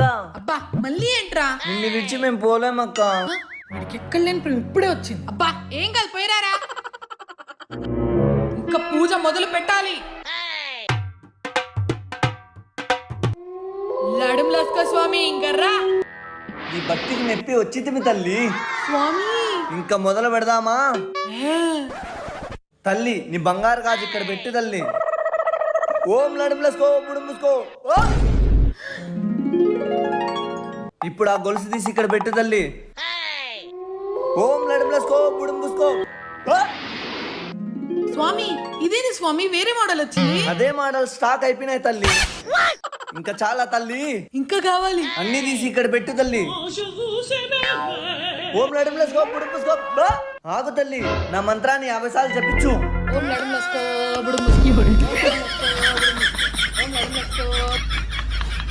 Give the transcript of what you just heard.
అక్క అబ్బా మళ్ళీ ఏంట్రా? నిన్ను విడిచి మేము పోలేమక్క. వాడికి ఎక్కడ లేని ప్రేమ ఇప్పుడే వచ్చింది. అబ్బా ఏం కాదు పోయిరారా. ఇంకా పూజ మొదలు పెట్టాలి. లడుములస్క స్వామి ఇంకర్రా. నీ భక్తికి మెప్పి వచ్చింది తల్లి. స్వామి ఇంకా మొదలు పెడదామా? తల్లి నీ బంగారు గాజు ఇక్కడ పెట్టు తల్లి. ఓం నడుములసుకో బుడుముసుకో. ఇప్పుడు ఆ గొలుసు తీసి ఇక్కడ పెట్టు తల్లి. ఓం నడుములసుకో బుడుముసుకో. స్వామి ఇదేంటి స్వామి, వేరే మోడల్ వచ్చింది. అదే మోడల్ స్టాక్ అయిపోయినాయి తల్లి. ఇంకా చాలా తల్లి, ఇంకా కావాలి. అన్ని తీసి ఇక్కడ పెట్టు తల్లి. ఓం నడుములసుకో బుడుముసుకో. ఆగు తల్లి, నా మంత్రాన్ని 50 సార్లు చెప్పించు. ఓం లడుములస్క బుడుముస్కి